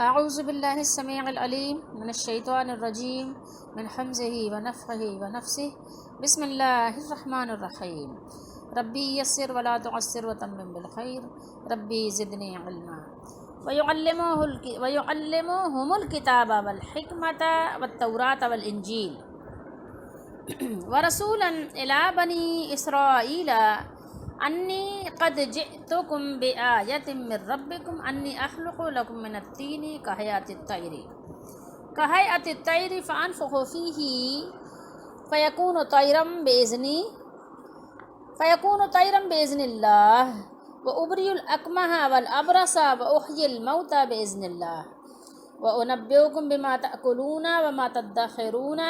اعوذ باللہ السمیع العلیم من الشیطان الرجیم من حمزہ ونفخہ ونفسہ بسم اللہ الرحمن الرحیم ربی یسر ولا تعسر وتمم بالخیر ربی زدنی علما ویعلمہم الکتاب والحکمۃ والتوراۃ والانجیل ورسولا الی بنی اسرائیل انی قد جئتکم بآیۃ من ربکم انی اخلق لکم من الطین کہیئۃ الطیر فانفخ فیہ فیکون طیرا بإذن اللہ وابری الاکمہ والابرص واحیی الموتى بإذن اللہ وانبئکم بما تأکلون وما تدخرون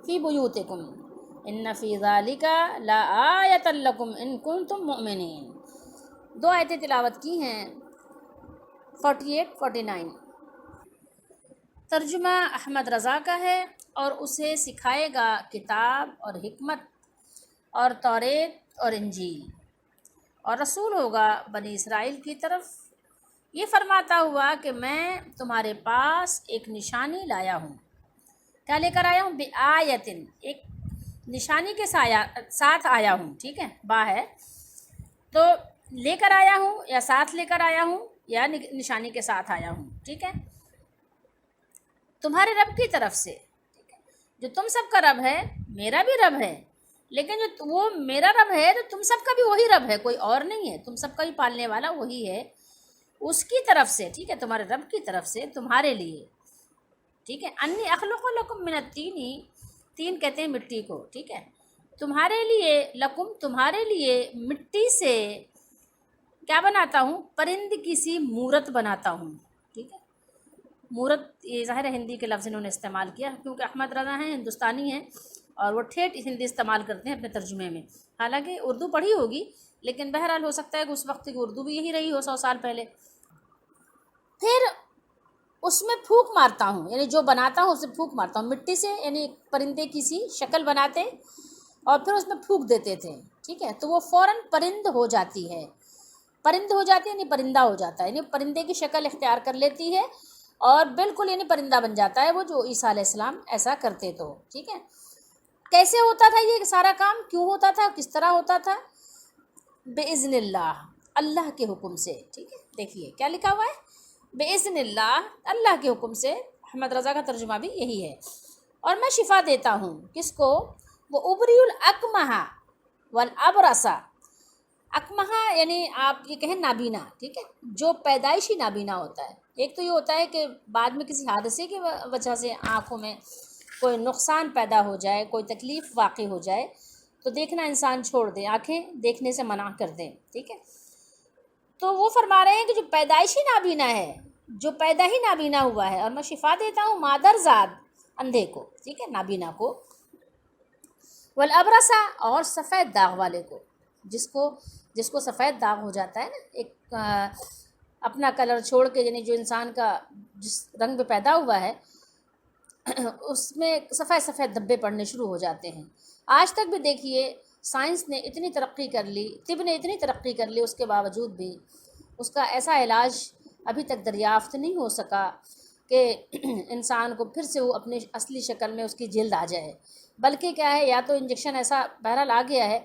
فی بیوتکم ان فی ذالک لآیۃ لکم ان کنتم مؤمنین۔ 2 آیتیں تلاوت کی ہیں 48-49۔ ترجمہ احمد رضا کا ہے اور اسے سکھائے گا کتاب اور حکمت اور توریت اور انجیل، اور رسول ہوگا بنی اسرائیل کی طرف، یہ فرماتا ہوا کہ میں تمہارے پاس ایک نشانی لایا ہوں۔ کیا لے کر آیا ہوں؟ بآیتن، ایک نشانی کے ساتھ آیا ہوں، ٹھیک ہے، با ہے تو لے کر آیا ہوں یا ساتھ لے کر آیا ہوں یا نشانی کے ساتھ آیا ہوں، ٹھیک ہے، تمہارے رب کی طرف سے، جو تم سب کا رب ہے میرا بھی رب ہے، لیکن جو وہ میرا رب ہے تو تم سب کا بھی وہی رب ہے، کوئی اور نہیں ہے، تم سب کا بھی پالنے والا وہی ہے، اس کی طرف سے، ٹھیک ہے، تمہارے رب کی طرف سے تمہارے لیے، ٹھیک ہے، انی اخلق لکم من الطین، تین کہتے ہیں مٹی کو، ٹھیک ہے، تمہارے لیے، لکم تمہارے لیے مٹی سے کیا بناتا ہوں؟ پرند کی سی مورت بناتا ہوں، ٹھیک ہے، مورت یہ ظاہر ہندی کے لفظ انہوں نے استعمال کیا کیونکہ احمد رضا ہیں، ہندوستانی ہیں اور وہ ٹھیٹ ہندی استعمال کرتے ہیں اپنے ترجمے میں، حالانکہ اردو پڑھی ہوگی لیکن بہرحال ہو سکتا ہے کہ اس وقت کی اردو بھی یہی رہی ہو 100 سال پہلے۔ پھر اس میں پھونک مارتا ہوں، یعنی جو بناتا ہوں اسے پھونک مارتا ہوں مٹی سے، یعنی پرندے کی سی شکل بناتے اور پھر اس میں پھونک دیتے تھے، ٹھیک ہے، تو وہ فوراً پرند ہو جاتی ہے، پرند ہو جاتی ہے یعنی پرندہ ہو جاتا ہے، یعنی پرندے کی شکل اختیار کر لیتی ہے اور بالکل یعنی پرندہ بن جاتا ہے، وہ جو عیسیٰ علیہ السلام ایسا کرتے تو، ٹھیک ہے۔ کیسے ہوتا تھا یہ سارا کام، کیوں ہوتا تھا، کس طرح ہوتا تھا؟ بِإِذْنِ اللہ، اللہ کے حکم سے، ٹھیک ہے، دیکھیے کیا لکھا ہوا ہے، بِإِذْنِ اللہ، اللہ کے حکم سے، احمد رضا کا ترجمہ بھی یہی ہے، اور میں شفا دیتا ہوں، کس کو؟ وہ ابری الاکمہ والابرص، اکمہ یعنی آپ یہ کہیں نابینا، ٹھیک ہے، جو پیدائشی نابینا ہوتا ہے، ایک تو یہ ہوتا ہے کہ بعد میں کسی حادثے کی وجہ سے آنکھوں میں کوئی نقصان پیدا ہو جائے، کوئی تکلیف واقع ہو جائے تو دیکھنا انسان چھوڑ دیں، آنکھیں دیکھنے سے منع کر دیں، ٹھیک ہے، تو وہ فرما رہے ہیں کہ جو پیدائشی نابینا ہے، جو پیدا ہی نابینا ہوا ہے، اور میں شفا دیتا ہوں مادر زاد اندھے کو، ٹھیک ہے، نابینا کو، والابرص اور سفید داغ والے کو، جس کو سفید داغ ہو جاتا ہے نا، ایک اپنا کلر چھوڑ کے، یعنی جو انسان کا جس رنگ میں پیدا ہوا ہے اس میں سفید سفید دھبے پڑنے شروع ہو جاتے ہیں۔ آج تک بھی دیکھیے سائنس نے اتنی ترقی کر لی، طب نے اتنی ترقی کر لی، اس کے باوجود بھی اس کا ایسا علاج ابھی تک دریافت نہیں ہو سکا کہ انسان کو پھر سے وہ اپنی اصلی شکل میں اس کی جلد آ جائے، بلکہ کیا ہے، یا تو انجیکشن ایسا بہرحال آ گیا ہے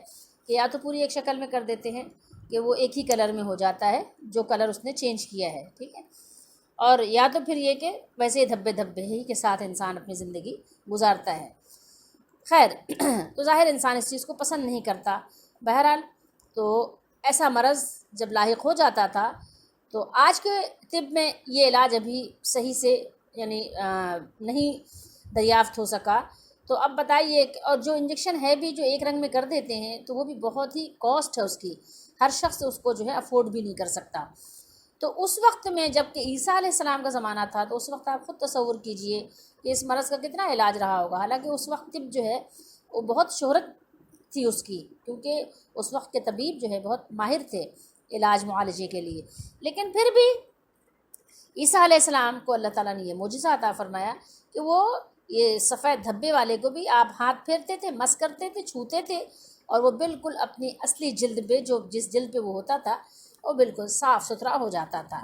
کہ یا تو پوری ایک شکل میں کر دیتے ہیں کہ وہ ایک ہی کلر میں ہو جاتا ہے جو کلر اس نے چینج کیا ہے، ٹھیک ہے، اور یا تو پھر یہ کہ ویسے دھبے دھبے ہی کے ساتھ انسان اپنی زندگی گزارتا ہے۔ خیر تو ظاہر انسان اس چیز کو پسند نہیں کرتا، بہرحال تو ایسا مرض جب لاحق ہو جاتا تھا تو آج کے طب میں یہ علاج ابھی صحیح سے یعنی نہیں دریافت ہو سکا، تو اب بتائیے، اور جو انجیکشن ہے بھی جو ایک رنگ میں کر دیتے ہیں تو وہ بھی بہت ہی کاسٹ ہے اس کی، ہر شخص اس کو جو ہے افورڈ بھی نہیں کر سکتا۔ تو اس وقت میں جب کہ عیسیٰ علیہ السلام کا زمانہ تھا تو اس وقت آپ خود تصور کیجئے کہ اس مرض کا کتنا علاج رہا ہوگا، حالانکہ اس وقت طب جو ہے وہ بہت شہرت تھی اس کی، کیونکہ اس وقت کے طبیب جو ہے بہت ماہر تھے علاج معالجے کے لیے، لیکن پھر بھی عیسیٰ علیہ السلام کو اللہ تعالیٰ نے یہ معجزہ عطا فرمایا کہ وہ یہ سفید دھبے والے کو بھی آپ ہاتھ پھیرتے تھے، مس کرتے تھے، چھوتے تھے، اور وہ بالکل اپنی اصلی جلد پہ، جو جس جلد پہ وہ ہوتا تھا وہ بالکل صاف ستھرا ہو جاتا تھا،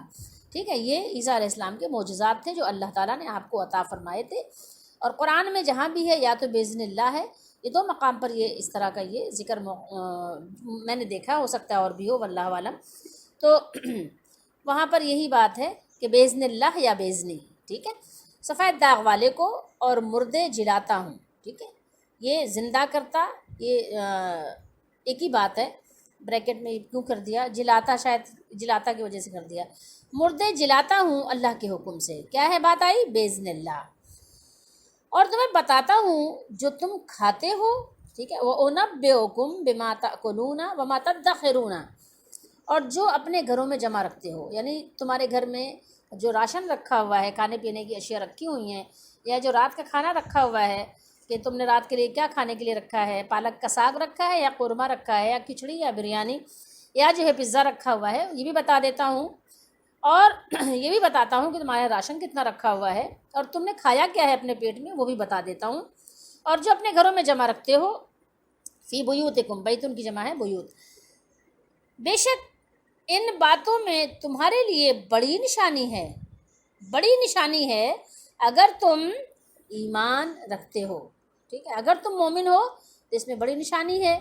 ٹھیک ہے، یہ عیسیٰ علیہ السلام کے معجزات تھے جو اللہ تعالیٰ نے آپ کو عطا فرمائے تھے، اور قرآن میں جہاں بھی ہے یا تو بِإِذْنِ اللہ ہے، یہ دو مقام پر یہ اس طرح کا یہ ذکر میں نے دیکھا، ہو سکتا ہے اور بھی ہو، واللہ عالم۔ تو وہاں پر یہی بات ہے کہ بِإِذْنِ اللہ یا بِإِذْنِ، ٹھیک ہے۔ سفید داغ والے کو اور مردے جلاتا ہوں، ٹھیک ہے، یہ زندہ کرتا، یہ ایک ہی بات ہے، بریکٹ میں کیوں کر دیا، جلاتا، شاید جلاتا کی وجہ سے کر دیا، مردے جلاتا ہوں اللہ کے حکم سے، کیا ہے بات آئی، بِإِذْنِ اللہ، اور تمہیں بتاتا ہوں جو تم کھاتے ہو، ٹھیک ہے، وَأُنَبِّئُكُم بِمَا تَأْكُلُونَ وَمَا تَدَّخِرُونَ، اور جو اپنے گھروں میں جمع رکھتے ہو، یعنی تمہارے گھر میں جو راشن رکھا ہوا ہے، کھانے پینے کی اشیاء رکھی ہوئی ہیں، یا جو رات کا کھانا رکھا ہوا ہے کہ تم نے رات کے لیے کیا کھانے کے لیے رکھا ہے، پالک کا ساگ رکھا ہے یا قورمہ رکھا ہے یا کھچڑی یا بریانی یا جو ہے پزا رکھا ہوا ہے، یہ بھی بتا دیتا ہوں، اور یہ بھی بتاتا ہوں کہ تمہارا راشن کتنا رکھا ہوا ہے اور تم نے کھایا کیا ہے اپنے پیٹ میں، وہ بھی بتا دیتا ہوں، اور جو اپنے گھروں میں جمع رکھتے ہو، فی بیوتکم، بیت ان کی جمع ہے بیوت، بے شک ان باتوں میں تمہارے لیے بڑی نشانی ہے، بڑی نشانی ہے اگر تم ایمان رکھتے ہو، ٹھیک ہے، اگر تم مومن ہو تو اس میں بڑی نشانی ہے۔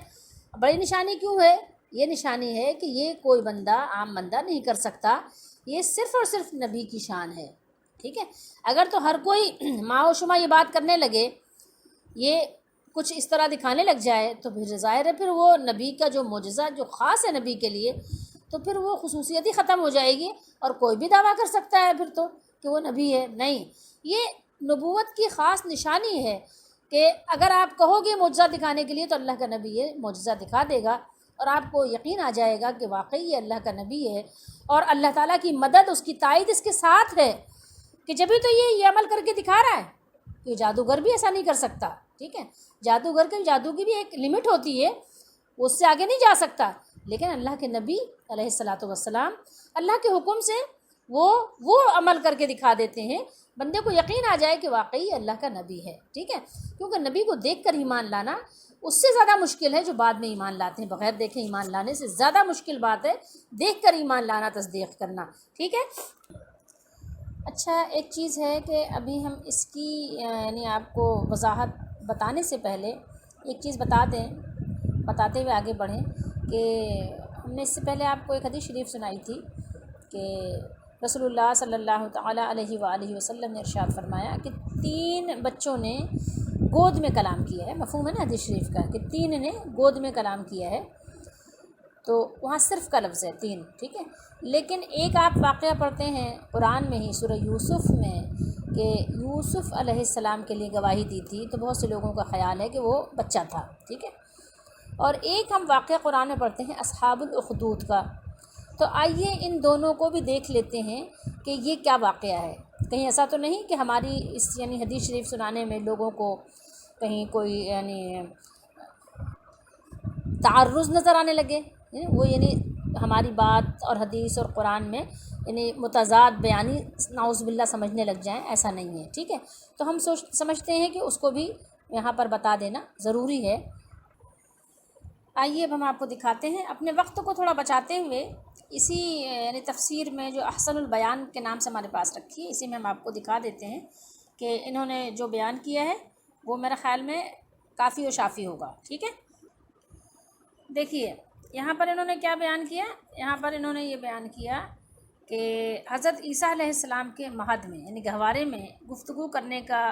بڑی نشانی کیوں ہے؟ یہ نشانی ہے کہ یہ کوئی بندہ، عام بندہ نہیں کر سکتا، یہ صرف اور صرف نبی کی شان ہے، ٹھیک ہے۔ اگر تو ہر کوئی ماں و شمع یہ بات کرنے لگے، یہ کچھ اس طرح دکھانے لگ جائے، تو پھر ظاہر ہے پھر وہ نبی کا جو معجزہ جو خاص ہے نبی کے لیے، تو پھر وہ خصوصیت ہی ختم ہو جائے گی، اور کوئی بھی دعویٰ کر سکتا ہے پھر تو کہ وہ نبی ہے، نہیں، یہ نبوت کی خاص نشانی ہے کہ اگر آپ کہو گے معجزہ دکھانے کے لیے تو اللہ کا نبی ہے، معجزہ دکھا دے گا، اور آپ کو یقین آ جائے گا کہ واقعی یہ اللہ کا نبی ہے، اور اللہ تعالیٰ کی مدد، اس کی تائید اس کے ساتھ ہے، کہ جبھی تو یہ عمل کر کے دکھا رہا ہے، یہ جادوگر بھی ایسا نہیں کر سکتا، ٹھیک ہے، جادوگر کے جادو کی بھی ایک لمٹ ہوتی ہے، وہ اس سے آگے نہیں جا سکتا، لیکن اللہ کے نبی علیہ الصلاۃ والسلام اللہ کے حکم سے وہ عمل کر کے دکھا دیتے ہیں، بندے کو یقین آ جائے کہ واقعی اللہ کا نبی ہے، ٹھیک ہے، کیونکہ نبی کو دیکھ کر ایمان لانا اس سے زیادہ مشکل ہے جو بعد میں ایمان لاتے ہیں، بغیر دیکھے ایمان لانے سے زیادہ مشکل بات ہے دیکھ کر ایمان لانا، تصدیق کرنا، ٹھیک ہے۔ اچھا، ایک چیز ہے کہ ابھی ہم اس کی یعنی آپ کو وضاحت بتانے سے پہلے ایک چیز بتاتے ہوئے آگے بڑھیں کہ ہم نے اس سے پہلے آپ کو ایک حدیث شریف سنائی تھی کہ رسول اللہ صلی اللہ تعالیٰ علیہ وآلہ وسلم نے ارشاد فرمایا کہ 3 بچوں نے گود میں کلام کیا ہے، مفہوم ہے نا حدیث شریف کا کہ 3 نے گود میں کلام کیا ہے، تو وہاں صرف کا لفظ ہے 3، ٹھیک ہے، لیکن ایک آپ واقعہ پڑھتے ہیں قرآن میں ہی سورہ یوسف میں کہ یوسف علیہ السلام کے لیے گواہی دی تھی، تو بہت سے لوگوں کا خیال ہے کہ وہ بچہ تھا، ٹھیک ہے، اور ایک ہم واقعہ قرآن میں پڑھتے ہیں اصحاب الاخدود کا، تو آئیے ان دونوں کو بھی دیکھ لیتے ہیں کہ یہ کیا واقعہ ہے، کہیں ایسا تو نہیں کہ ہماری اس یعنی حدیث شریف سنانے میں لوگوں کو کہیں کوئی یعنی تعرض نظر آنے لگے، وہ یعنی ہماری بات اور حدیث اور قرآن میں یعنی متضاد بیانی نعوذ باللہ سمجھنے لگ جائیں، ایسا نہیں ہے، ٹھیک ہے، تو ہم سمجھتے ہیں کہ اس کو بھی یہاں پر بتا دینا ضروری ہے۔ آئیے اب ہم آپ کو دکھاتے ہیں، اپنے وقت کو تھوڑا بچاتے ہوئے اسی یعنی تفسیر میں جو احسن البیان کے نام سے ہمارے پاس رکھی ہے، اسی میں ہم آپ کو دکھا دیتے ہیں کہ انہوں نے جو بیان کیا ہے وہ میرے خیال میں کافی و شافی ہوگا، ٹھیک ہے۔ دیکھیے یہاں پر انہوں نے کیا بیان کیا، یہاں پر انہوں نے یہ بیان کیا کہ حضرت عیسیٰ علیہ السلام کے مہد میں یعنی گہوارے میں گفتگو کرنے کا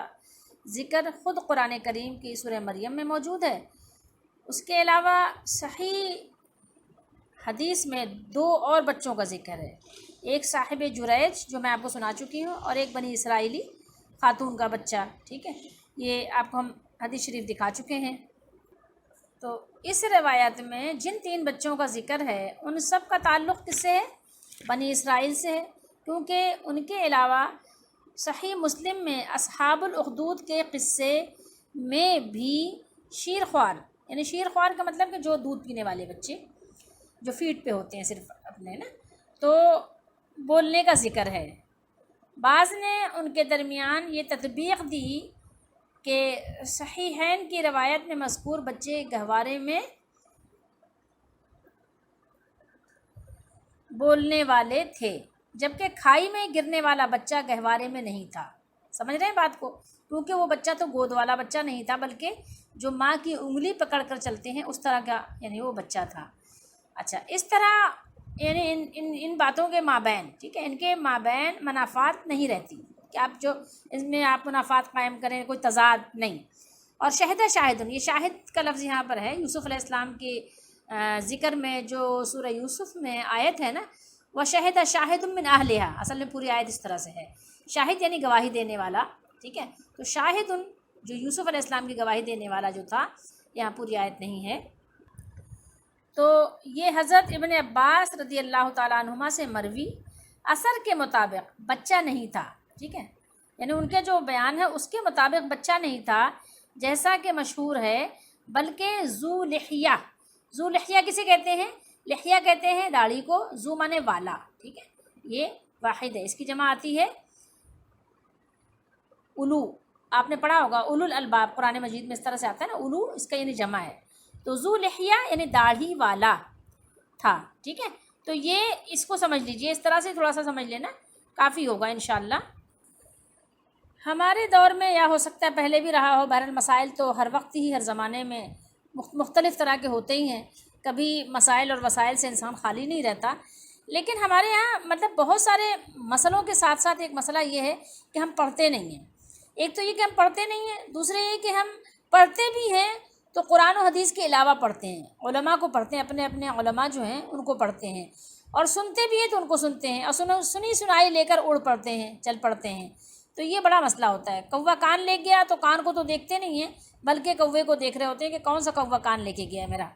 ذکر خود قرآن کریم کی سورہ مریم میں موجود ہے، اس کے علاوہ صحیح حدیث میں 2 اور بچوں کا ذکر ہے، ایک صاحب جریج جو میں آپ کو سنا چکی ہوں، اور ایک بنی اسرائیلی خاتون کا بچہ، ٹھیک ہے، یہ آپ کو ہم حدیث شریف دکھا چکے ہیں۔ تو اس روایت میں جن 3 بچوں کا ذکر ہے ان سب کا تعلق کس سے ہے؟ بنی اسرائیل سے ہے، کیونکہ ان کے علاوہ صحیح مسلم میں اصحاب الاخدود کے قصے میں بھی شیرخوار، یعنی شیرخوار کا مطلب کہ جو دودھ پینے والے بچے جو فیٹ پہ ہوتے ہیں صرف اپنے نا، تو بولنے کا ذکر ہے۔ بعض نے ان کے درمیان یہ تطبیق دی کہ صحیحین کی روایت میں مذکور بچے گہوارے میں بولنے والے تھے، جبکہ کھائی میں گرنے والا بچہ گہوارے میں نہیں تھا. سمجھ رہے ہیں بات کو؟ کیونکہ وہ بچہ تو گود والا بچہ نہیں تھا، بلکہ جو ماں کی انگلی پکڑ کر چلتے ہیں اس طرح کا یعنی وہ بچہ تھا. اچھا، اس طرح یعنی ان باتوں کے مابین، ٹھیک ہے، ان کے مابین منافات نہیں رہتی کہ آپ جو اس میں آپ منافات قائم کریں، کوئی تضاد نہیں. اور شاہد، یہ شاہد کا لفظ یہاں پر ہے یوسف علیہ السلام کے ذکر میں. جو سورہ یوسف میں آیت ہے نا، وہ شاہد من اہلہا، اصل میں پوری آیت اس طرح سے ہے. شاہد یعنی گواہی دینے والا، ٹھیک ہے. تو شاہد جو یوسف علیہ السلام کی گواہی دینے والا جو تھا، یہاں پوری آیت نہیں ہے. تو یہ حضرت ابن عباس رضی اللہ تعالیٰ عنہما سے مروی اثر کے مطابق بچہ نہیں تھا، ٹھیک ہے، یعنی ان کے جو بیان ہے اس کے مطابق بچہ نہیں تھا جیسا کہ مشہور ہے، بلکہ ذو لحیہ کسے کہتے ہیں؟ لحیہ کہتے ہیں داڑھی کو. ذو مانے والا، ٹھیک ہے، یہ واحد ہے، اس کی جمع آتی ہے اولو. آپ نے پڑھا ہوگا اولو الالباب، قرآن مجید میں اس طرح سے آتا ہے نا، اولو اس کا یعنی جمع ہے. تو ذو لحیہ یعنی داڑھی والا تھا، ٹھیک ہے. تو یہ اس کو سمجھ لیجئے، اس طرح سے تھوڑا سا سمجھ لینا کافی ہوگا انشاءاللہ. ہمارے دور میں یا ہو سکتا ہے پہلے بھی رہا ہو، بہرحال مسائل تو ہر وقت ہی ہر زمانے میں مختلف طرح کے ہوتے ہی ہیں، کبھی مسائل اور وسائل سے انسان خالی نہیں رہتا. لیکن ہمارے یہاں مطلب بہت سارے مسئلوں کے ساتھ ساتھ ایک مسئلہ یہ ہے کہ ہم پڑھتے نہیں ہیں. ایک تو یہ کہ ہم پڑھتے نہیں ہیں، دوسرے یہ کہ ہم پڑھتے بھی ہیں تو قرآن و حدیث کے علاوہ پڑھتے ہیں، علماء کو پڑھتے ہیں، اپنے اپنے علماء جو ہیں ان کو پڑھتے ہیں، اور سنتے بھی ہیں تو ان کو سنتے ہیں، اور سنی سنائی لے کر اڑ پڑتے ہیں، چل پڑتے ہیں. تو یہ بڑا مسئلہ ہوتا ہے. کوا کان لے گیا تو کان کو تو دیکھتے نہیں ہیں، بلکہ کوے کو دیکھ رہے ہوتے ہیں کہ کون سا کوا کان لے کے گیا ہے میرا.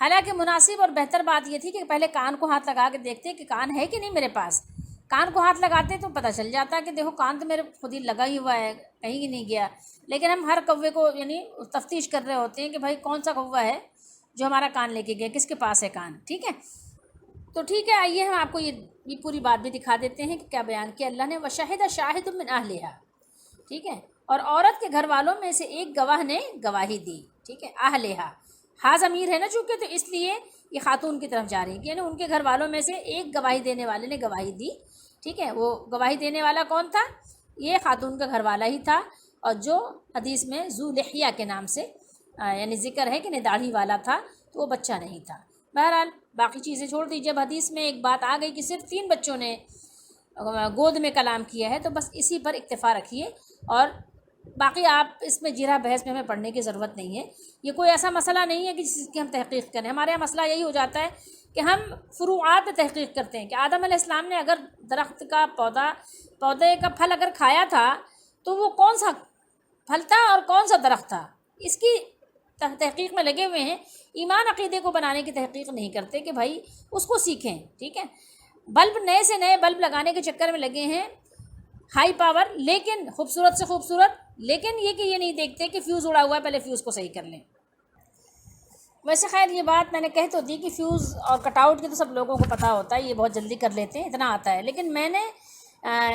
حالانکہ مناسب اور بہتر بات یہ تھی کہ پہلے کان کو ہاتھ لگا کے دیکھتے کہ کان ہے کہ نہیں میرے پاس. کان کو ہاتھ لگاتے تو پتہ چل جاتا کہ دیکھو کان تو میرے خود ہی لگا ہی ہوا ہے، کہیں ہی نہیں گیا. لیکن ہم ہر کوے کو یعنی تفتیش کر رہے ہوتے ہیں کہ بھائی کون سا کوا ہے جو ہمارا کان لے کے گیا، کس کے پاس ہے کان، ٹھیک ہے. تو ٹھیک ہے، آئیے ہم آپ کو یہ پوری بات بھی دکھا دیتے ہیں کہ کیا بیان کیا اللہ نے. وشہد شاہد من اہلہا، ٹھیک ہے، اور عورت کے گھر والوں میں سے ایک گواہ نے گواہی دی، ٹھیک ہے. اہلہا ہا ضمیر ہے نا چونکہ، تو اس لیے یہ خاتون کی طرف جا رہی ہے، یعنی ان کے گھر والوں میں سے ایک گواہی دینے والے نے گواہی دی، ٹھیک ہے. وہ گواہی دینے والا کون تھا؟ یہ خاتون کا گھر والا ہی تھا، اور جو حدیث میں ذو لحیہ کے نام سے یعنی ذکر ہے کہ داڑھی والا تھا، تو وہ بچہ نہیں تھا. بہرحال باقی چیزیں چھوڑ دیجیے. اب حدیث میں ایک بات آ گئی کہ صرف 3 بچوں نے گود میں کلام کیا ہے، تو بس اسی پر اکتفا رکھیے، اور باقی آپ اس میں جرح بحث میں ہمیں پڑھنے کی ضرورت نہیں ہے. یہ کوئی ایسا مسئلہ نہیں ہے کہ جس کی ہم تحقیق کریں. ہمارے یہاں مسئلہ یہی ہو جاتا ہے کہ ہم فروعات تحقیق کرتے ہیں کہ آدم علیہ السلام نے اگر درخت کا پودے کا پھل اگر کھایا تھا تو وہ کون سا پھل تھا اور کون سا درخت تھا، اس کی تحقیق میں لگے ہوئے ہیں. ایمان عقیدے کو بنانے کی تحقیق نہیں کرتے کہ بھائی اس کو سیکھیں، ٹھیک ہے. بلب نئے سے نئے بلب لگانے کے چکر میں لگے ہیں، ہائی پاور، لیکن خوبصورت سے خوبصورت، لیکن یہ کہ یہ نہیں دیکھتے کہ فیوز اڑا ہوا ہے، پہلے فیوز کو صحیح کر لیں. ویسے خیر یہ بات میں نے کہہ تو دی کہ فیوز اور کٹ آؤٹ کی تو سب لوگوں کو پتہ ہوتا ہے، یہ بہت جلدی کر لیتے ہیں، اتنا آتا ہے. لیکن میں نے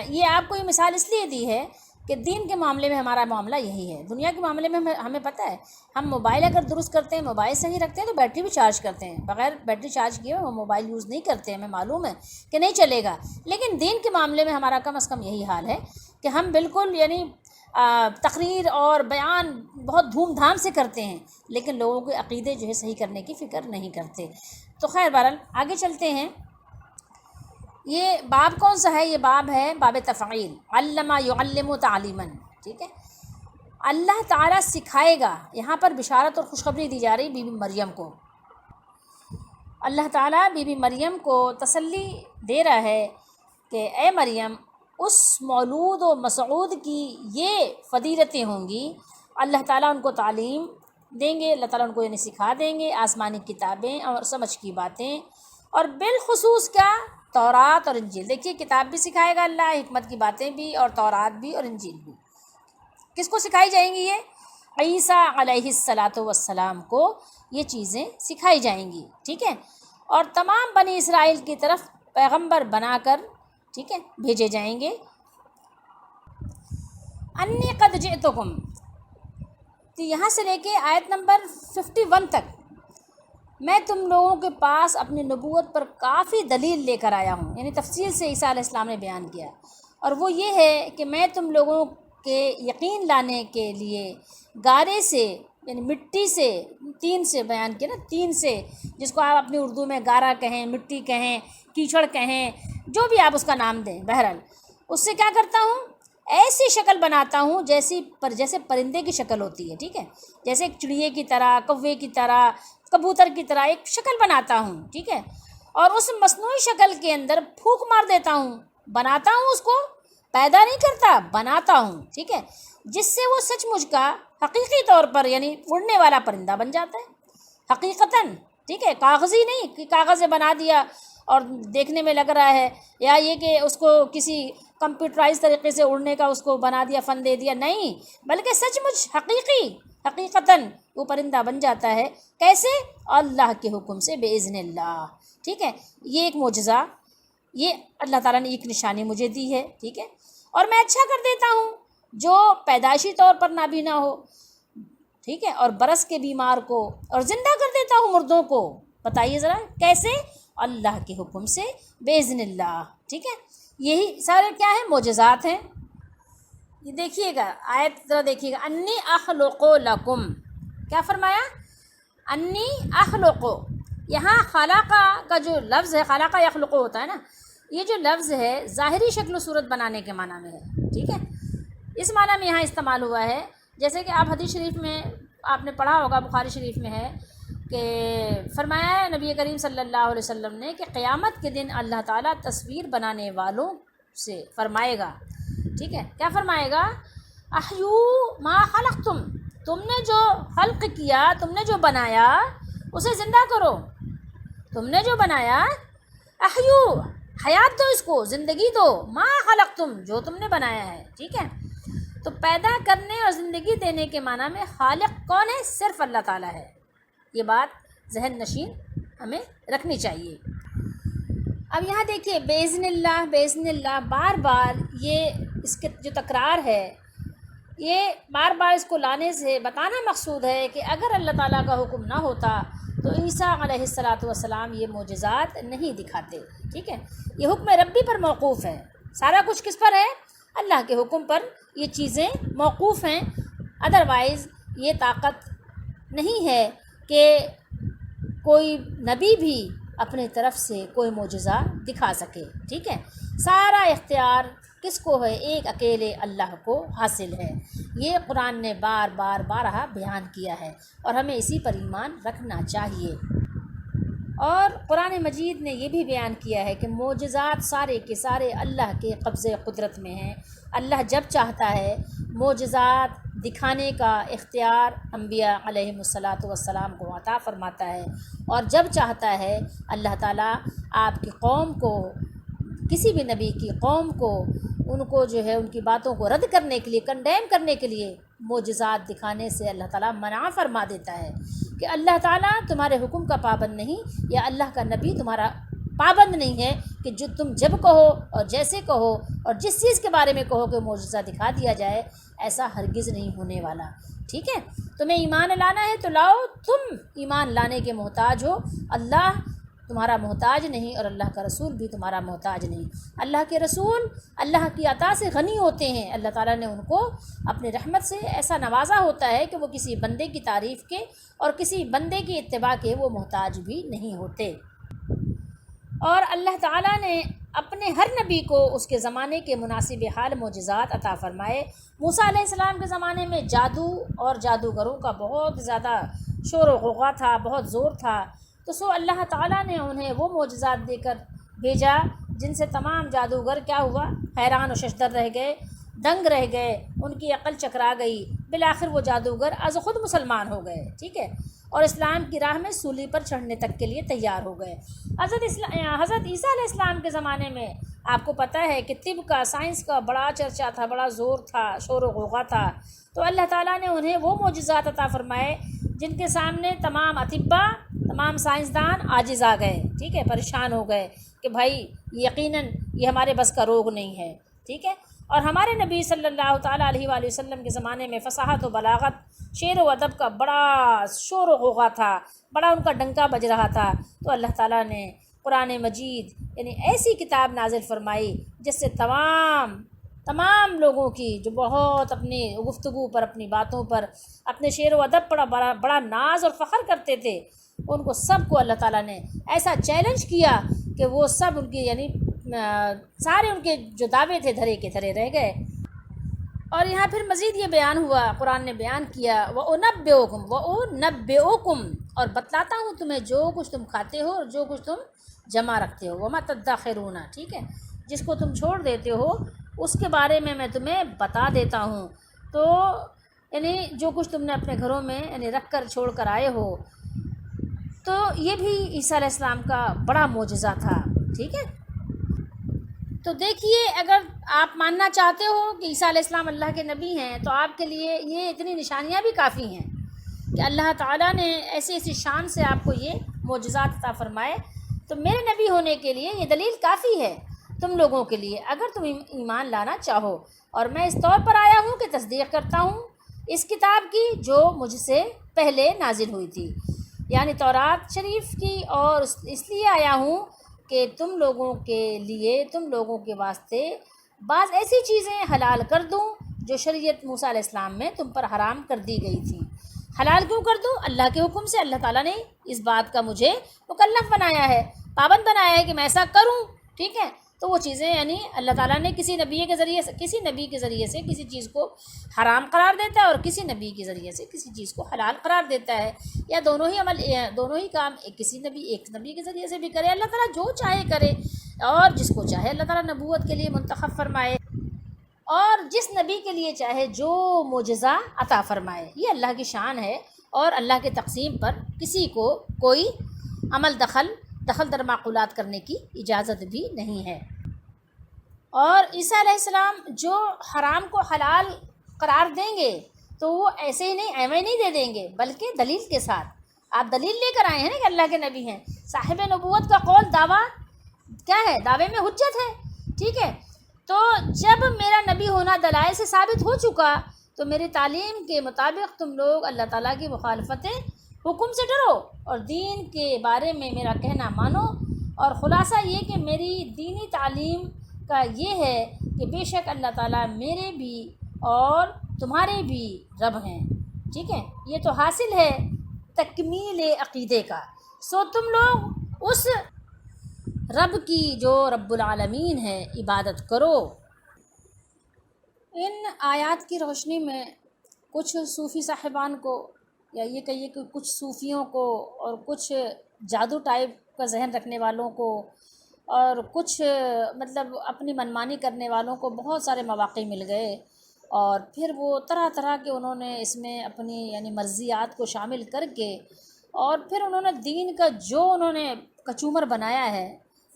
یہ آپ کو یہ مثال اس لیے دی ہے کہ دین کے معاملے میں ہمارا معاملہ یہی ہے. دنیا کے معاملے میں ہمیں پتہ ہے، ہم موبائل اگر درست کرتے ہیں، موبائل صحیح رکھتے ہیں تو بیٹری بھی چارج کرتے ہیں. بغیر بیٹری چارج کیے وہ موبائل یوز نہیں کرتے ہیں، ہمیں معلوم ہے کہ نہیں چلے گا. لیکن دین کے معاملے میں ہمارا کم از کم یہی حال ہے کہ ہم بالکل یعنی تقریر اور بیان بہت دھوم دھام سے کرتے ہیں، لیکن لوگوں کے عقیدے جو ہے صحیح کرنے کی فکر نہیں کرتے. تو خیر بہرحال آگے چلتے ہیں. یہ باب کون سا ہے؟ یہ باب ہے باب تفعیل، علم یعلم تعلیما، ٹھیک ہے. اللہ تعالیٰ سکھائے گا، یہاں پر بشارت اور خوشخبری دی جا رہی بی بی مریم کو. اللہ تعالیٰ بی بی مریم کو تسلی دے رہا ہے کہ اے مریم، اس مولود و مسعود کی یہ فضیلتیں ہوں گی، اللہ تعالیٰ ان کو تعلیم دیں گے، اللہ تعالیٰ ان کو یعنی سکھا دیں گے آسمانی کتابیں اور سمجھ کی باتیں، اور بالخصوص کیا؟ تورات اور انجیل. دیکھیے کتاب بھی سکھائے گا اللہ، حکمت کی باتیں بھی، اور تورات بھی اور انجیل بھی. کس کو سکھائی جائیں گی؟ یہ عیسیٰ علیہ السلام کو یہ چیزیں سکھائی جائیں گی، ٹھیک ہے. اور تمام بنی اسرائیل کی طرف پیغمبر بنا کر، ٹھیک ہے، بھیجے جائیں گے. انی قد جئتکم، تو یہاں سے لے کے آیت نمبر 51 تک میں تم لوگوں کے پاس اپنی نبوت پر کافی دلیل لے کر آیا ہوں، یعنی تفصیل سے عیسیٰ علیہ السلام نے بیان کیا، اور وہ یہ ہے کہ میں تم لوگوں کے یقین لانے کے لیے گارے سے، یعنی مٹی سے، تین سے بیان کیا نا، تین سے، جس کو آپ اپنی اردو میں گارا کہیں، مٹی کہیں، کیچڑ کہیں، جو بھی آپ اس کا نام دیں، بہرحال اس سے کیا کرتا ہوں، ایسی شکل بناتا ہوں جیسے پرندے کی شکل ہوتی ہے، ٹھیک ہے، جیسے ایک چڑیے کی طرح، کوے کی طرح، کبوتر کی طرح ایک شکل بناتا ہوں، ٹھیک ہے، اور اس مصنوعی شکل کے اندر پھونک مار دیتا ہوں، بناتا ہوں، اس کو پیدا نہیں کرتا، بناتا ہوں، ٹھیک ہے، جس سے وہ سچ مچ کا حقیقی طور پر یعنی اڑنے والا پرندہ بن جاتا ہے حقیقتاً، ٹھیک ہے، کاغذی نہیں کہ کاغذ سے بنا دیا اور دیکھنے میں لگ رہا ہے، یا یہ کہ اس کو کسی کمپیوٹرائز طریقے سے اڑنے کا اس کو بنا دیا، فن دے دیا، نہیں، بلکہ سچ مچ حقیقتاً وہ پرندہ بن جاتا ہے، کیسے؟ اللہ کے حکم سے، باذن اللہ، ٹھیک ہے، یہ ایک معجزہ، یہ اللہ تعالیٰ نے ایک نشانی مجھے دی ہے، ٹھیک ہے، اور میں اچھا کر دیتا ہوں جو پیدائشی طور پر نابینا ہو، ٹھیک ہے، اور برس کے بیمار کو، اور زندہ کر دیتا ہوں مردوں کو، بتائیے ذرا کیسے؟ اللہ کے حکم سے، باذن اللہ، ٹھیک ہے، یہی سارے کیا ہیں؟ معجزات ہیں۔ یہ دیکھیے گا آیت، ذرا دیکھیے گا، انی اخلق لکم، کیا فرمایا؟ انی اخلق، یہاں خلقہ کا جو لفظ ہے، خلقہ یخلق ہوتا ہے نا، یہ جو لفظ ہے ظاہری شکل و صورت بنانے کے معنی میں ہے، ٹھیک ہے، اس معنی میں یہاں استعمال ہوا ہے، جیسے کہ آپ حدیث شریف میں آپ نے پڑھا ہوگا، بخاری شریف میں ہے کہ فرمایا ہے نبی کریم صلی اللہ علیہ وسلم نے کہ قیامت کے دن اللہ تعالیٰ تصویر بنانے والوں سے فرمائے گا، ٹھیک ہے، کیا فرمائے گا؟ احیو ما خلقتم، تم نے جو خلق کیا، تم نے جو بنایا اسے زندہ کرو، تم نے جو بنایا، احیو، حیات دو، اس کو زندگی دو، ما خلقتم، جو تم نے بنایا ہے، ٹھیک ہے، تو پیدا کرنے اور زندگی دینے کے معنی میں خالق کون ہے؟ صرف اللہ تعالیٰ ہے، یہ بات ذہن نشین ہمیں رکھنی چاہیے۔ اب یہاں دیکھیے باذن اللہ، باذن اللہ، بار بار یہ اس کے جو تکرار ہے، یہ بار بار اس کو لانے سے بتانا مقصود ہے کہ اگر اللہ تعالیٰ کا حکم نہ ہوتا تو عیسیٰ علیہ السلام یہ معجزات نہیں دکھاتے، ٹھیک ہے، یہ حکم ربی پر موقوف ہے، سارا کچھ کس پر ہے؟ اللہ کے حکم پر یہ چیزیں موقوف ہیں، ادروائز یہ طاقت نہیں ہے کہ کوئی نبی بھی اپنے طرف سے کوئی معجزہ دکھا سکے، ٹھیک ہے، سارا اختیار کس کو ہے؟ ایک اکیلے اللہ کو حاصل ہے، یہ قرآن نے بار بار بارہا بیان کیا ہے، اور ہمیں اسی پر ایمان رکھنا چاہیے۔ اور قرآن مجید نے یہ بھی بیان کیا ہے کہ معجزات سارے کے سارے اللہ کے قبضے قدرت میں ہیں، اللہ جب چاہتا ہے معجزات دکھانے کا اختیار انبیاء علیہم السلام کو عطا فرماتا ہے، اور جب چاہتا ہے اللہ تعالیٰ آپ کی قوم کو، کسی بھی نبی کی قوم کو، ان کو جو ہے ان کی باتوں کو رد کرنے کے لیے، کنڈیم کرنے کے لیے معجزات دکھانے سے اللہ تعالیٰ منع فرما دیتا ہے کہ اللہ تعالیٰ تمہارے حکم کا پابند نہیں، یا اللہ کا نبی تمہارا پابند نہیں ہے کہ جو تم جب کہو اور جیسے کہو اور جس چیز کے بارے میں کہو کہ معجزہ دکھا دیا جائے، ایسا ہرگز نہیں ہونے والا، ٹھیک ہے، تمہیں ایمان لانا ہے تو لاؤ، تم ایمان لانے کے محتاج ہو، اللہ تمہارا محتاج نہیں، اور اللہ کا رسول بھی تمہارا محتاج نہیں، اللہ کے رسول اللہ کی عطا سے غنی ہوتے ہیں، اللہ تعالیٰ نے ان کو اپنی رحمت سے ایسا نوازا ہوتا ہے کہ وہ کسی بندے کی تعریف کے اور کسی بندے کی اتباع کے وہ محتاج بھی نہیں ہوتے، اور اللہ تعالیٰ نے اپنے ہر نبی کو اس کے زمانے کے مناسب حال معجزات عطا فرمائے۔ موسیٰ علیہ السلام کے زمانے میں جادو اور جادوگروں کا بہت زیادہ شور و غوغا تھا، بہت زور تھا، تو سو اللہ تعالیٰ نے انہیں وہ معجزات دے کر بھیجا جن سے تمام جادوگر کیا ہوا؟ حیران و ششدر رہ گئے، دنگ رہ گئے، ان کی عقل چکرا گئی، بالآخر وہ جادوگر از خود مسلمان ہو گئے، ٹھیک ہے، اور اسلام کی راہ میں سولی پر چڑھنے تک کے لیے تیار ہو گئے۔ حضرت عیسیٰ علیہ السلام کے زمانے میں آپ کو پتہ ہے کہ طب کا، سائنس کا بڑا چرچا تھا، بڑا زور تھا، شور و غوغا تھا، تو اللہ تعالیٰ نے انہیں وہ معجزات عطا فرمائے جن کے سامنے تمام اطباء، تمام سائنسدان عاجز آ گئے، ٹھیک ہے، پریشان ہو گئے کہ بھائی یقیناً یہ ہمارے بس کا روگ نہیں ہے، ٹھیک ہے، اور ہمارے نبی صلی اللہ تعالیٰ علیہ وآلہ وسلم کے زمانے میں فصاحت و بلاغت، شعر و ادب کا بڑا شور و غوغا تھا، بڑا ان کا ڈنکا بج رہا تھا، تو اللہ تعالیٰ نے قرآن مجید یعنی ایسی کتاب نازل فرمائی جس سے تمام لوگوں کی جو بہت اپنی گفتگو پر، اپنی باتوں پر، اپنے شعر و ادب پر بڑا ناز اور فخر کرتے تھے، ان کو سب کو اللہ تعالیٰ نے ایسا چیلنج کیا کہ وہ سب ان کی یعنی سارے ان کے جو دعوے تھے دھرے کے دھرے رہ گئے۔ اور یہاں پھر مزید یہ بیان ہوا، قرآن نے بیان کیا وَأُنَبِّئُكُمْ اور بتلاتا ہوں تمہیں جو کچھ تم کھاتے ہو اور جو کچھ تم جمع رکھتے ہو، وَمَا تَدَّخِرُونَ، ٹھیک ہے، جس کو تم چھوڑ دیتے ہو اس کے بارے میں تمہیں بتا دیتا ہوں۔ تو یعنی جو کچھ تم نے اپنے گھروں میں یعنی رکھ کر چھوڑ کر آئے ہو، تو یہ بھی عیسیٰ علیہ السلام کا بڑا معجزہ تھا، ٹھیک ہے۔ تو دیکھیے، اگر آپ ماننا چاہتے ہو کہ عیسیٰ علیہ السلام اللہ کے نبی ہیں تو آپ کے لیے یہ اتنی نشانیاں بھی کافی ہیں کہ اللہ تعالیٰ نے ایسی شان سے آپ کو یہ معجزات عطا فرمائے، تو میرے نبی ہونے کے لیے یہ دلیل کافی ہے تم لوگوں کے لیے، اگر تم ایمان لانا چاہو۔ اور میں اس طور پر آیا ہوں کہ تصدیق کرتا ہوں اس کتاب کی جو مجھ سے پہلے نازل ہوئی تھی، یعنی تورات شریف کی، اور اس لیے آیا ہوں کہ تم لوگوں کے لیے، تم لوگوں کے واسطے بعض ایسی چیزیں حلال کر دوں جو شریعت موسیٰ علیہ السلام میں تم پر حرام کر دی گئی تھی۔ حلال کیوں کر دوں؟ اللہ کے حکم سے، اللہ تعالیٰ نے اس بات کا مجھے مکلف بنایا ہے، پابند بنایا ہے کہ میں ایسا کروں، ٹھیک ہے۔ تو وہ چیزیں یعنی اللہ تعالیٰ نے کسی نبی کے ذریعے سے کسی چیز کو حرام قرار دیتا ہے اور کسی نبی کے ذریعے سے کسی چیز کو حلال قرار دیتا ہے، یا دونوں ہی کام ایک نبی کے ذریعے سے بھی کرے، اللہ تعالیٰ جو چاہے کرے، اور جس کو چاہے اللہ تعالیٰ نبوت کے لیے منتخب فرمائے، اور جس نبی کے لیے چاہے جو معجزہ عطا فرمائے۔ یہ اللہ کی شان ہے، اور اللہ کے تقسیم پر کسی کو کوئی عمل دخل در معقولات کرنے کی اجازت بھی نہیں ہے۔ اور عیسیٰ علیہ السلام جو حرام کو حلال قرار دیں گے تو وہ ایسے ہی نہیں، ایویں نہیں دے دیں گے، بلکہ دلیل کے ساتھ۔ آپ دلیل لے کر آئے ہیں نا کہ اللہ کے نبی ہیں، صاحب نبوت کا قول دعویٰ کیا ہے؟ دعوے میں حجت ہے، ٹھیک ہے۔ تو جب میرا نبی ہونا دلائل سے ثابت ہو چکا تو میری تعلیم کے مطابق تم لوگ اللہ تعالیٰ کی مخالفت حکم سے ڈرو اور دین کے بارے میں میرا کہنا مانو۔ اور خلاصہ یہ کہ میری دینی تعلیم کا یہ ہے کہ بے شک اللہ تعالیٰ میرے بھی اور تمہارے بھی رب ہیں، ٹھیک ہے۔ یہ تو حاصل ہے تکمیل عقیدے کا، سو تم لوگ اس رب کی جو رب العالمین ہے عبادت کرو۔ ان آیات کی روشنی میں کچھ صوفی صاحبان کو، یا یہ کہیے کہ کچھ صوفیوں کو، اور کچھ جادو ٹائپ کا ذہن رکھنے والوں کو، اور کچھ مطلب اپنی منمانی کرنے والوں کو بہت سارے مواقع مل گئے، اور پھر وہ طرح طرح کے انہوں نے اس میں اپنی یعنی مرضیات کو شامل کر کے، اور پھر انہوں نے دین کا جو انہوں نے کچومر بنایا ہے،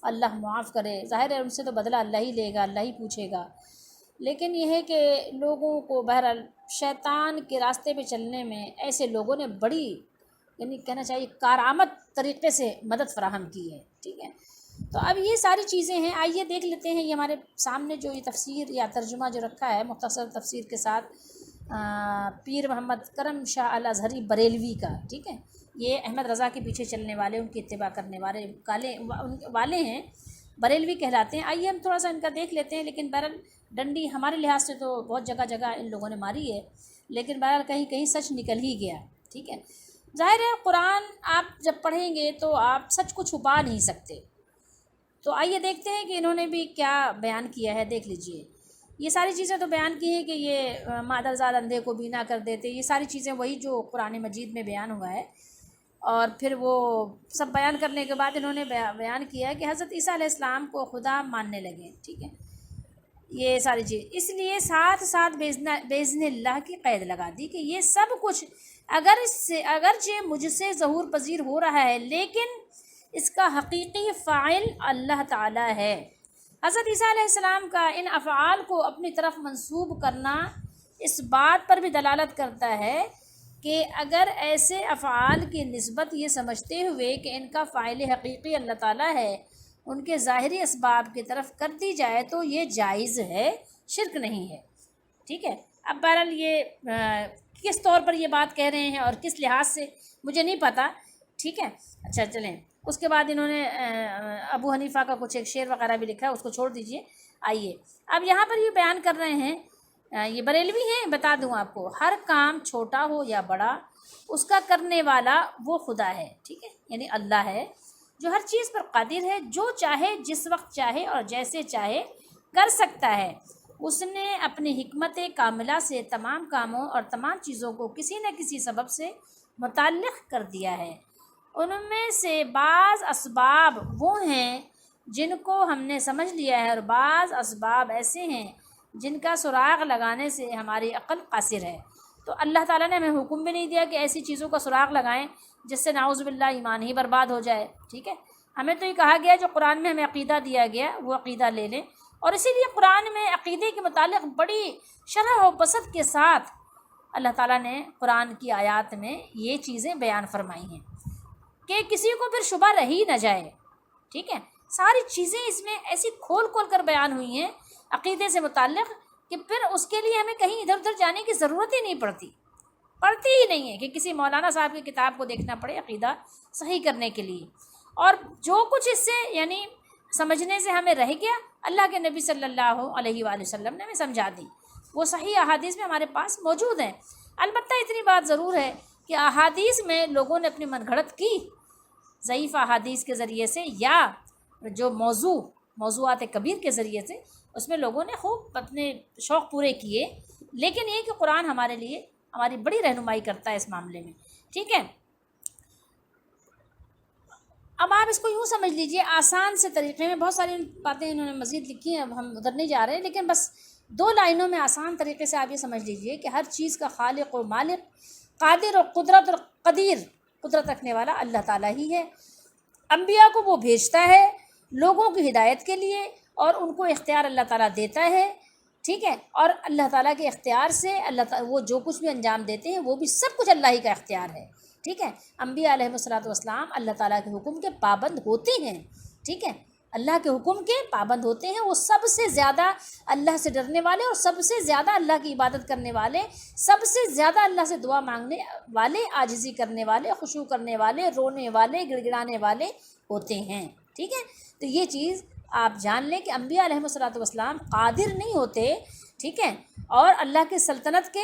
اللہ معاف کرے، ظاہر ہے ان سے تو بدلہ اللہ ہی لے گا، اللہ ہی پوچھے گا، لیکن یہ ہے کہ لوگوں کو بہرحال شیطان کے راستے پہ چلنے میں ایسے لوگوں نے بڑی یعنی کہنا چاہیے کارآمد طریقے سے مدد فراہم کی ہے، ٹھیک ہے۔ تو اب یہ ساری چیزیں ہیں، آئیے دیکھ لیتے ہیں یہ ہمارے سامنے جو یہ تفسیر یا ترجمہ جو رکھا ہے مختصر تفسیر کے ساتھ پیر محمد کرم شاہ الازہری بریلوی کا، ٹھیک ہے۔ یہ احمد رضا کے پیچھے چلنے والے، ان کی اتباع کرنے والے ہیں، بریلوی کہلاتے ہیں۔ آئیے ہم تھوڑا سا ان کا دیکھ لیتے ہیں، لیکن بہرحال ڈنڈی ہمارے لحاظ سے تو بہت جگہ جگہ ان لوگوں نے ماری ہے، لیکن بہرحال کہیں کہیں سچ نکل ہی گیا، ٹھیک ہے۔ ظاہر ہے قرآن آپ جب پڑھیں گے تو آپ سچ کو چھپا نہیں سکتے۔ تو آئیے دیکھتے ہیں کہ انہوں نے بھی کیا بیان کیا ہے، دیکھ لیجئے۔ یہ ساری چیزیں تو بیان کی ہیں کہ یہ مادرزاد اندھے کو بینا کر دیتے، یہ ساری چیزیں وہی جو قرآن مجید میں بیان ہوا ہے، اور پھر وہ سب بیان کرنے کے بعد انہوں نے بیان کیا کہ حضرت عیسیٰ علیہ السلام کو خدا ماننے لگے، ٹھیک ہے۔ یہ ساری چیز اس لیے ساتھ باذن اللہ کی قید لگا دی کہ یہ سب کچھ اگرچہ مجھ سے ظہور پذیر ہو رہا ہے، لیکن اس کا حقیقی فاعل اللہ تعالی ہے۔ حضرت عیسیٰ علیہ السلام کا ان افعال کو اپنی طرف منسوب کرنا اس بات پر بھی دلالت کرتا ہے کہ اگر ایسے افعال کی نسبت یہ سمجھتے ہوئے کہ ان کا فاعل حقیقی اللہ تعالی ہے، ان کے ظاہری اسباب کی طرف کر دی جائے تو یہ جائز ہے شرک نہیں ہے، ٹھیک ہے۔ اب بہرحال یہ کس طور پر یہ بات کہہ رہے ہیں اور کس لحاظ سے مجھے نہیں پتہ، ٹھیک ہے۔ اچھا چلیں، اس کے بعد انہوں نے ابو حنیفہ کا کچھ ایک شعر وغیرہ بھی لکھا ہے، اس کو چھوڑ دیجئے۔ آئیے اب یہاں پر یہ بیان کر رہے ہیں، یہ بریلوی ہیں، بتا دوں آپ کو، ہر کام چھوٹا ہو یا بڑا اس کا کرنے والا وہ خدا ہے، ٹھیک ہے، یعنی اللہ ہے جو ہر چیز پر قادر ہے، جو چاہے جس وقت چاہے اور جیسے چاہے کر سکتا ہے۔ اس نے اپنی حکمت کاملہ سے تمام کاموں اور تمام چیزوں کو کسی نہ کسی سبب سے متعلق کر دیا ہے۔ ان میں سے بعض اسباب وہ ہیں جن کو ہم نے سمجھ لیا ہے، اور بعض اسباب ایسے ہیں جن کا سراغ لگانے سے ہماری عقل قاصر ہے۔ تو اللہ تعالیٰ نے ہمیں حکم بھی نہیں دیا کہ ایسی چیزوں کا سراغ لگائیں جس سے نعوذ باللہ ایمان ہی برباد ہو جائے، ٹھیک ہے۔ ہمیں تو یہ کہا گیا جو قرآن میں ہمیں عقیدہ دیا گیا وہ عقیدہ لے لیں، اور اسی لیے قرآن میں عقیدے کے متعلق بڑی شرح و بسط کے ساتھ اللہ تعالیٰ نے قرآن کی آیات میں یہ چیزیں بیان فرمائی ہیں کہ کسی کو پھر شبہ رہی نہ جائے، ٹھیک ہے۔ ساری چیزیں اس میں ایسی کھول کھول کر بیان ہوئی ہیں عقیدے سے متعلق کہ پھر اس کے لیے ہمیں کہیں ادھر ادھر جانے کی ضرورت ہی نہیں پڑتی ہی نہیں ہے کہ کسی مولانا صاحب کی کتاب کو دیکھنا پڑے عقیدہ صحیح کرنے کے لیے۔ اور جو کچھ اس سے یعنی سمجھنے سے ہمیں رہ گیا، اللہ کے نبی صلی اللہ علیہ وآلہ وسلم نے ہمیں سمجھا دی، وہ صحیح احادیث میں ہمارے پاس موجود ہیں۔ البتہ اتنی بات ضرور ہے کہ احادیث میں لوگوں نے اپنی من گھڑت کی ضعیف احادیث کے ذریعے سے، یا جو موضوعات کبیر کے ذریعے سے، اس میں لوگوں نے خوب اپنے شوق پورے کیے، لیکن یہ کہ قرآن ہمارے لیے ہماری بڑی رہنمائی کرتا ہے اس معاملے میں، ٹھیک ہے۔ اب آپ اس کو یوں سمجھ لیجئے آسان سے طریقے میں، بہت ساری باتیں انہوں نے مزید لکھی ہیں، اب ہم ادھر نہیں جا رہے، لیکن بس 2 لائنوں میں آسان طریقے سے آپ یہ سمجھ لیجئے کہ ہر چیز کا خالق و مالک، قادر و قدرت اور قدیر، قدرت رکھنے والا اللہ تعالیٰ ہی ہے۔ انبیاء کو وہ بھیجتا ہے لوگوں کی ہدایت کے لیے، اور ان کو اختیار اللہ تعالیٰ دیتا ہے، ٹھیک ہے۔ اور اللہ تعالیٰ کے اختیار سے اللہ تعالیٰ وہ جو کچھ بھی انجام دیتے ہیں وہ بھی سب کچھ اللہ ہی کا اختیار ہے، ٹھیک ہے۔ انبیاء علیہ الصلوۃ والسلام اللہ تعالیٰ کے حکم کے پابند ہوتے ہیں، ٹھیک ہے، اللہ کے حکم کے پابند ہوتے ہیں۔ وہ سب سے زیادہ اللہ سے ڈرنے والے، اور سب سے زیادہ اللہ کی عبادت کرنے والے، سب سے زیادہ اللہ سے دعا مانگنے والے، عاجزی کرنے والے، خشوع کرنے والے، رونے والے، گڑ گڑانے والے ہوتے ہیں، ٹھیک ہے۔ تو یہ چیز آپ جان لیں کہ انبیاء علیہ الصلوۃ والسلام قادر نہیں ہوتے، ٹھیک ہے، اور اللہ کی سلطنت کے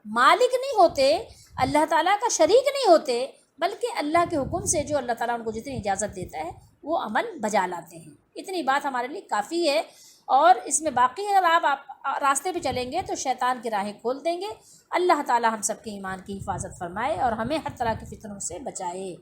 مالک نہیں ہوتے، اللہ تعالیٰ کا شریک نہیں ہوتے، بلکہ اللہ کے حکم سے جو اللہ تعالیٰ ان کو جتنی اجازت دیتا ہے وہ عمل بجا لاتے ہیں۔ اتنی بات ہمارے لیے کافی ہے، اور اس میں باقی اگر آپ راستے پہ چلیں گے تو شیطان کی راہیں کھول دیں گے۔ اللہ تعالیٰ ہم سب کے ایمان کی حفاظت فرمائے اور ہمیں ہر طرح کی فتنوں سے بچائے۔